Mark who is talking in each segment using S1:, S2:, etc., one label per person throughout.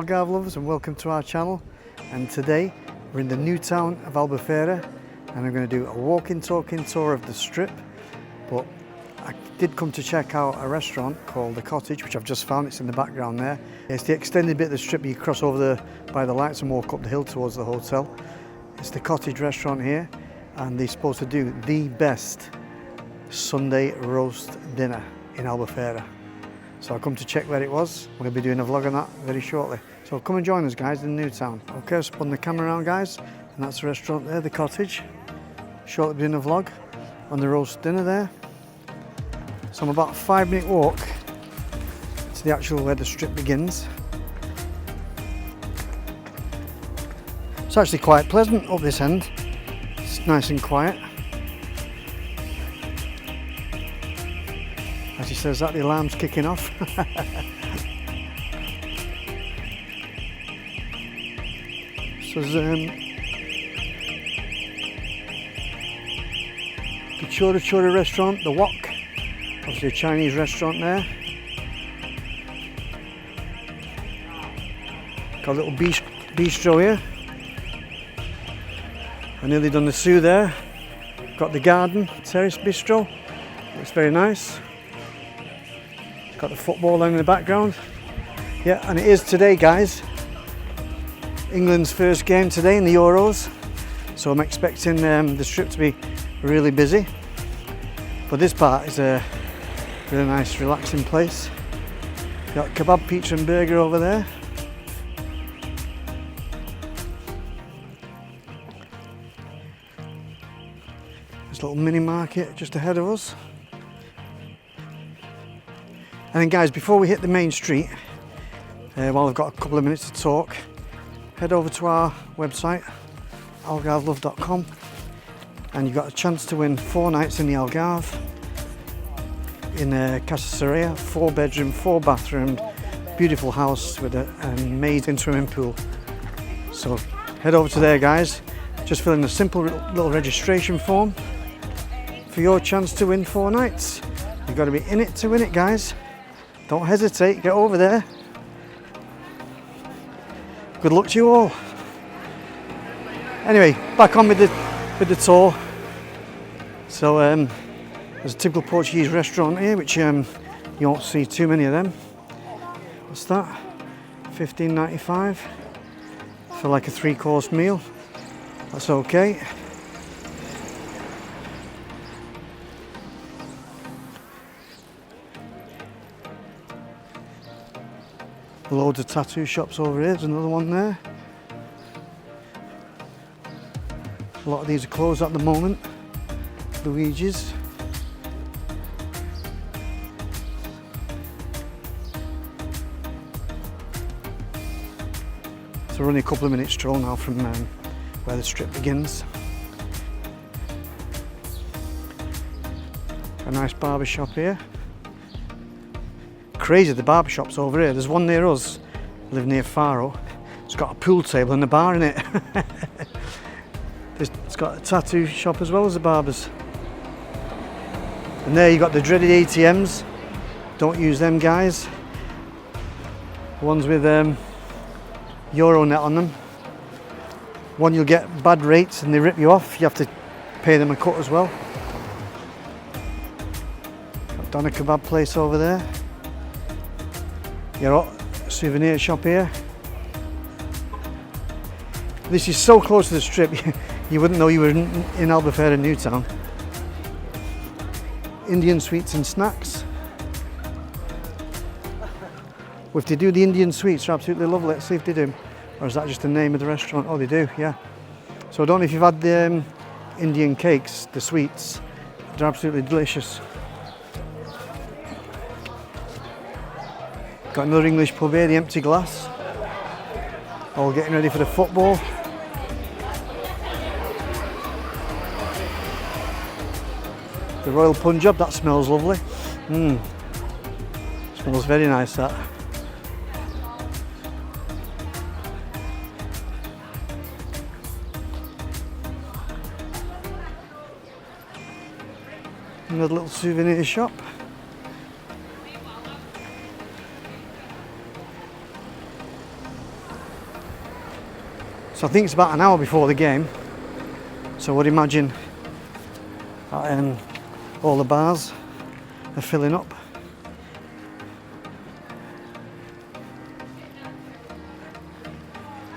S1: Algarve lovers, and welcome to our channel. And today we're in the new town of Albufeira and I'm going to do a walking talking tour of the strip. But I did come to check out a restaurant called the Cottage, which I've just found. It's in the background there. It's the extended bit of the strip. You cross over by the lights and walk up the hill towards the hotel. It's the Cottage Restaurant here, and they're supposed to do the best Sunday roast dinner in Albufeira. So I come to check where it was. We're going to be doing a vlog on that very shortly. So come and join us, guys, in the new town. Okay, I've spun the camera around, guys, and that's the restaurant there, the Cottage. Shortly doing a vlog on the roast dinner there. So I'm about a 5-minute walk to the actual where the strip begins. It's actually quite pleasant up this end. It's nice and quiet. As he says that, the alarm's kicking off. So there's the Chora restaurant, the Wok, obviously a Chinese restaurant there. Got a little bistro here. I nearly done the zoo there. Got the garden terrace bistro. Looks very nice. It's got the football down in the background. Yeah, and it is today, guys, England's first game today in the Euros. So I'm expecting the strip to be really busy. But this part is a really nice, relaxing place. Got kebab, pizza and burger over there. There's a little mini market just ahead of us. And then, guys, before we hit the main street, while I've got a couple of minutes to talk, head over to our website, algarvelove.com, and you've got a chance to win 4 nights in the Algarve in a Casa 4-bedroom, 4-bathroom, beautiful house with an amazing swimming pool. So head over to there, guys. Just fill in a simple little registration form for your chance to win 4 nights. You've got to be in it to win it, guys. Don't hesitate, get over there. Good luck to you all. Anyway, back on with the tour. So there's a typical Portuguese restaurant here, which you won't see too many of them. What's that? $15.95 for like a 3-course meal. That's okay. Loads of tattoo shops over here. There's another one there. A lot of these are closed at the moment. Luigi's. So we're only a couple of minutes stroll now from where the strip begins. A nice barber shop here. Crazy, the barber shops over here. There's one near us. I live near Faro. It's got a pool table and a bar in it. It's got a tattoo shop as well as the barbers. And there you got the dreaded ATMs. Don't use them, guys. The ones with Euronet on them. One, you'll get bad rates and they rip you off. You have to pay them a cut as well. Got down a kebab place over there. Your souvenir shop here. This is so close to the strip, you wouldn't know you were in Albufeira New Town. Indian sweets and snacks. Well, if they do the Indian sweets, they're absolutely lovely. Let's see if they do. Or is that just the name of the restaurant? Oh, they do, yeah. So I don't know if you've had the Indian cakes, the sweets. They're absolutely delicious. Got another English pub here, the Empty Glass. All getting ready for the football. The Royal Punjab, that smells lovely. Smells very nice, that. Another little souvenir shop. So I think it's about an hour before the game. So I would imagine all the bars are filling up.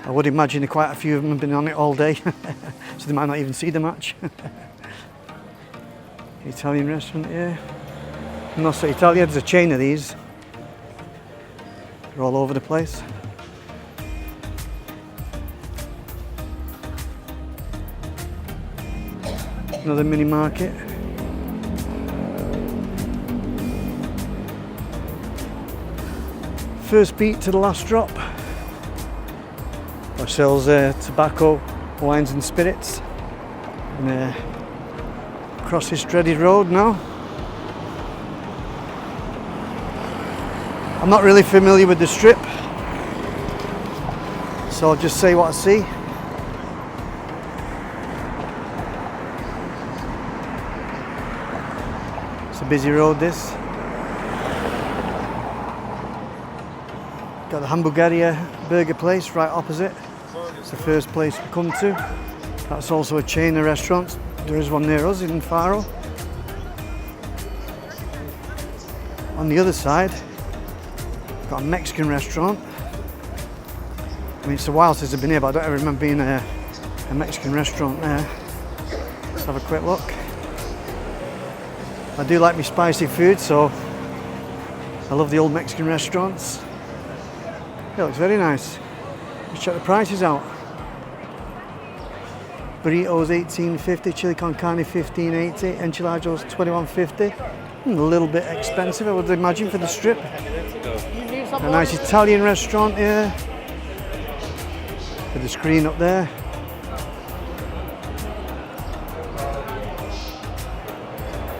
S1: I would imagine quite a few of them have been on it all day, so they might not even see the match. Italian restaurant here. Nostra Italia, there's a chain of these. They're all over the place. Another mini market. First beat to the last drop. Which sells tobacco, wines and spirits. And across this dreaded road now. I'm not really familiar with the strip, so I'll just say what I see. It's a busy road, this. Got the Hamburger burger place right opposite. It's the first place we come to. That's also a chain of restaurants. There is one near us in Faro. On the other side, got a Mexican restaurant. I mean, it's a while since I've been here, but I don't ever remember being a Mexican restaurant there. Let's have a quick look. I do like my spicy food, so I love the old Mexican restaurants. It looks very nice. Let's check the prices out. Burritos $18.50, chili con carne $15.80, enchiladas $21.50. A little bit expensive, I would imagine, for the strip. A nice Italian restaurant here. With the screen up there.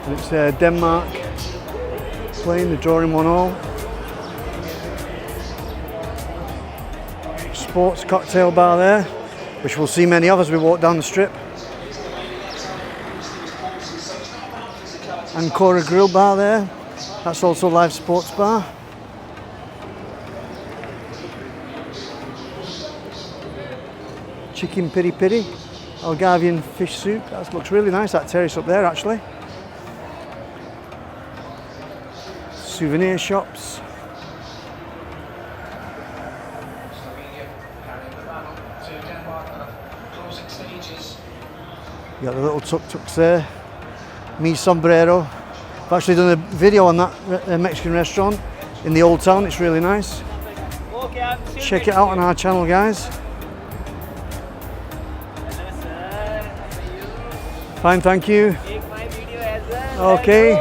S1: And it's Denmark playing, the drawing 1-1. Sports cocktail bar there, which we'll see many of as we walk down the strip. Ancora Grill bar there. That's also a live sports bar. Chicken piri piri, Algarvian fish soup. That looks really nice, that terrace up there actually. Souvenir shops. You got the little tuk-tuks there. Mi sombrero. I've actually done a video on that Mexican restaurant in the old town. It's really nice. Check it out on our channel, guys. Fine, thank you. Okay.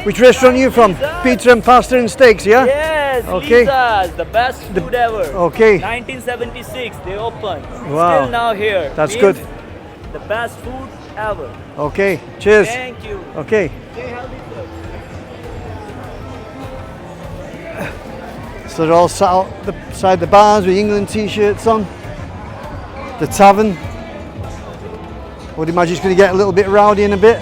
S1: Which restaurant are you from? Pizza and pasta and steaks, yeah?
S2: Yes,
S1: okay.
S2: Lisa's, the best food ever.
S1: Okay.
S2: 1976, they opened.
S1: Wow.
S2: Still now here.
S1: That's good.
S2: The best food ever.
S1: Okay, cheers.
S2: Thank you.
S1: Okay.
S2: Stay healthy, sir.
S1: So they're all sat outside the bars with England t-shirts on. The tavern. I would imagine it's going to get a little bit rowdy in a bit.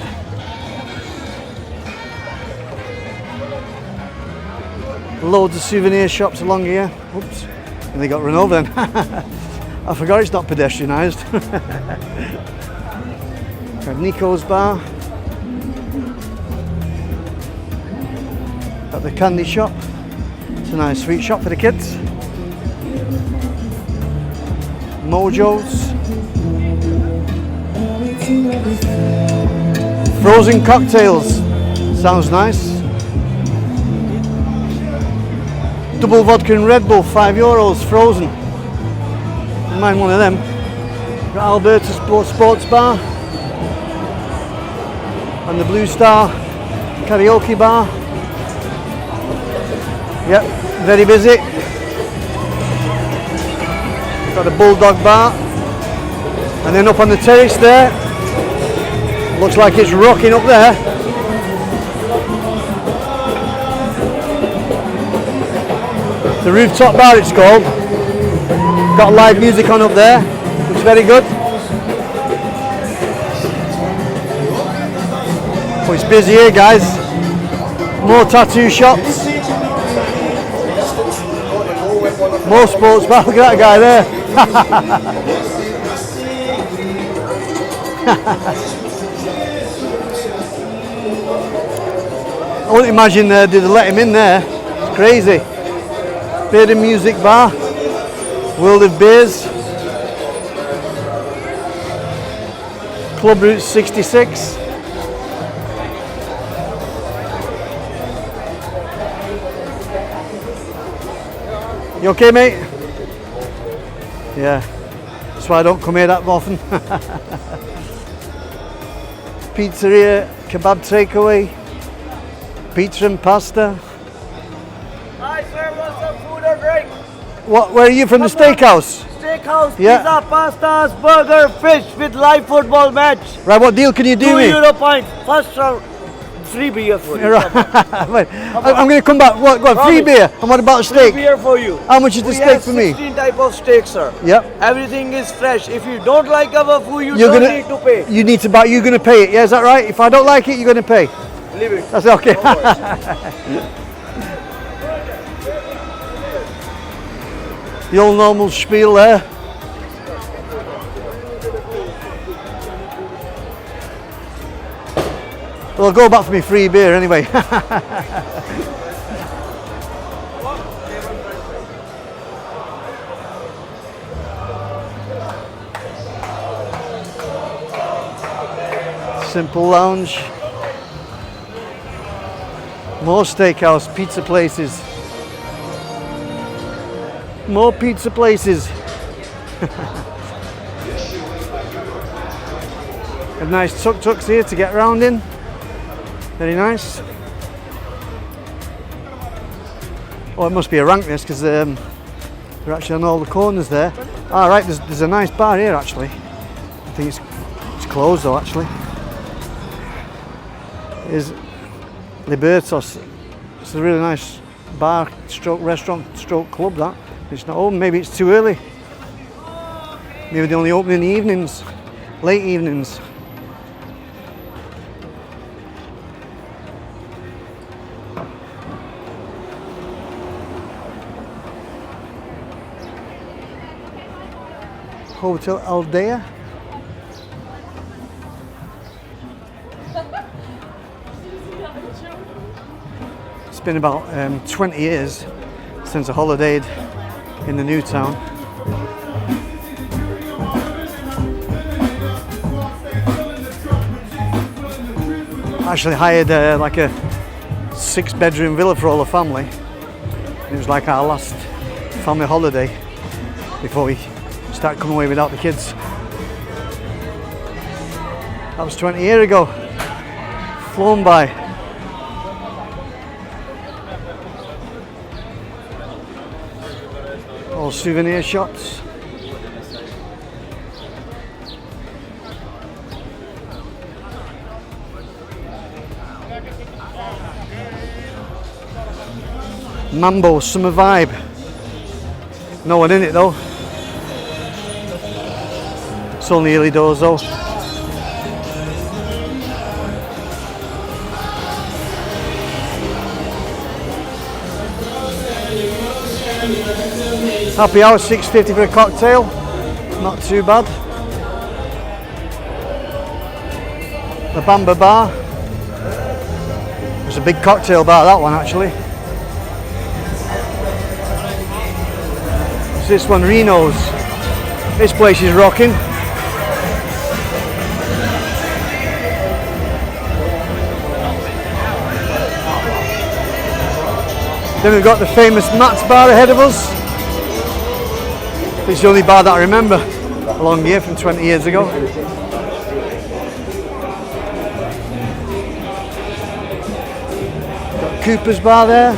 S1: Loads of souvenir shops along here. Oops, and they got run over then. I forgot it's not pedestrianised. Got Nico's bar. Got the candy shop. It's a nice sweet shop for the kids. Mojo's. Frozen cocktails. Sounds nice. Double vodka and Red Bull, €5, frozen. Don't mind one of them. Got Alberta Sports Bar. And the Blue Star Karaoke Bar. Yep, very busy. Got the Bulldog Bar. And then up on the terrace there, looks like it's rocking up there. The rooftop bar it's called. Got live music on up there. Looks very good. Oh, it's busy here, guys. More tattoo shops. More sports bar. Look at that guy there. I wouldn't imagine they'd let him in there. It's crazy. Beer and music bar. World of Beers. Club Route 66. You okay, mate? Yeah. That's why I don't come here that often. Pizzeria, kebab takeaway, pizza and pasta.
S2: Hi sir, want some food or drink?
S1: What? Where are you from? The steakhouse?
S2: Steakhouse,
S1: Yeah.
S2: pizza, pastas, burger, fish with live football match.
S1: Right. What deal can you do
S2: €2
S1: me?
S2: pint. First round, free beer for you.
S1: Right. Wait, I'm going to come back. What? Got free
S2: Promise.
S1: beer. And what about
S2: Free
S1: steak?
S2: beer for you.
S1: How much is the
S2: We
S1: steak
S2: have
S1: for me?
S2: 16 type of steak, sir.
S1: Yep.
S2: Everything is fresh. If you don't like our food, you
S1: You're
S2: don't
S1: gonna
S2: need to pay.
S1: You need to buy. You're going to pay it. Yeah, is that right? If I don't like it, you're going to pay.
S2: Leave it.
S1: That's okay.
S2: No worries.
S1: The old normal spiel there. Well, I'll go back for my free beer anyway. Simple lounge. More steakhouse, pizza places. More pizza places. Have nice tuk-tuks here to get around in. Very nice. Oh, it must be a rank this because they're actually on all the corners there. Ah, right, there's a nice bar here actually. I think it's closed though actually. Is Libertos. It's a really nice bar stroke restaurant stroke club that. It's not open, maybe it's too early. Maybe they only open in the evenings, late evenings. Hotel Aldea. It's been about 20 years since I holidayed in the new town. I actually hired like a 6-bedroom villa for all the family. It was like our last family holiday before we started coming away without the kids. That was 20 years ago. Flown by. All souvenir shops. Mambo summer vibe. No one in it though. It's only early doors though. Happy hour, $6.50 for a cocktail. Not too bad. The Bamba Bar. It's a big cocktail bar, that one actually. It's this one, Reno's. This place is rocking. Then we've got the famous Matt's Bar ahead of us. It's the only bar that I remember along here from 20 years ago. Got Cooper's Bar there.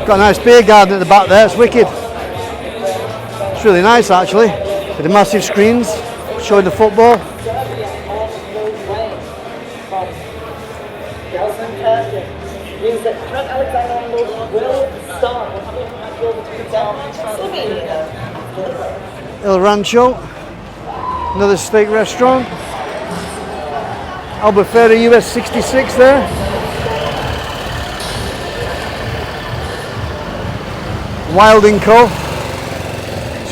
S1: Got a nice beer garden at the back there, it's wicked. It's really nice actually, with the massive screens showing the football. El Rancho, another steak restaurant. Albufeira US 66 there. Wild & Co.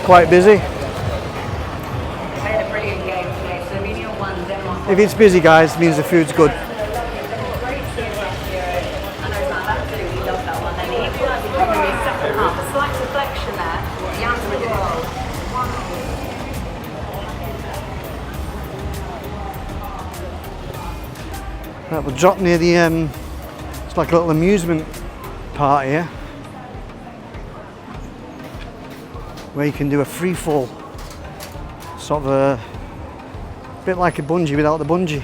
S1: quite busy. If it's busy, guys, it means the food's good. Right, we'll drop near the, it's like a little amusement part here, where you can do a free fall, sort of a bit like a bungee without the bungee.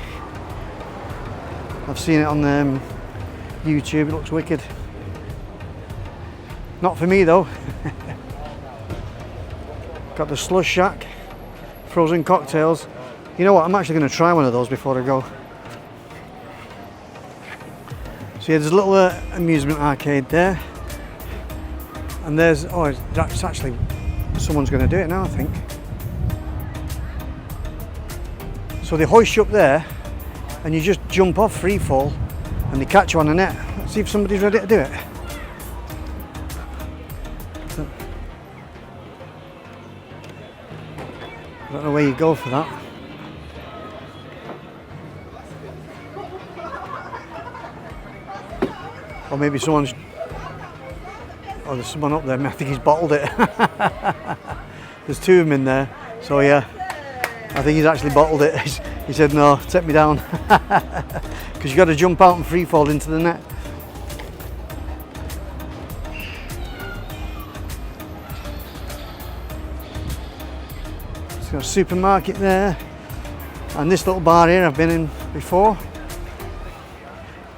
S1: I've seen it on YouTube, it looks wicked. Not for me though. Got the slush shack, frozen cocktails. You know what, I'm actually going to try one of those before I go. So yeah, there's a little amusement arcade there, and there's, oh, it's actually, someone's going to do it now, I think. So they hoist you up there, and you just jump off free fall, and they catch you on the net. Let's see if somebody's ready to do it. I don't know where you go for that. Or maybe someone's, oh, there's someone up there, I think he's bottled it. There's two of them in there, so yeah, I think he's actually bottled it. He said, no, take me down. Because you got to jump out and free fall into the net. It's got a supermarket there, and this little bar here I've been in before.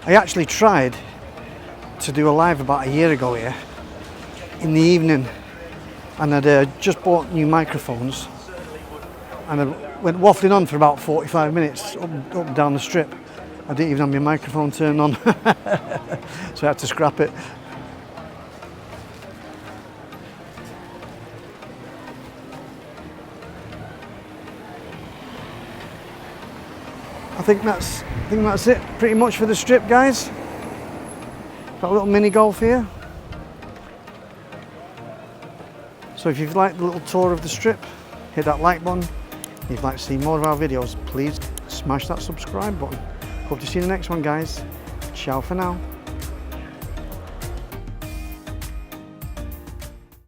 S1: I actually tried to do a live about a year ago here in the evening, and I'd just bought new microphones, and I went waffling on for about 45 minutes up and down the strip. I didn't even have my microphone turned on, so I had to scrap it. I think that's it pretty much for the strip, guys. Got a little mini golf here. So if you've liked the little tour of the strip, hit that like button. If you'd like to see more of our videos, please smash that subscribe button. Hope to see you in the next one, guys. Ciao for now.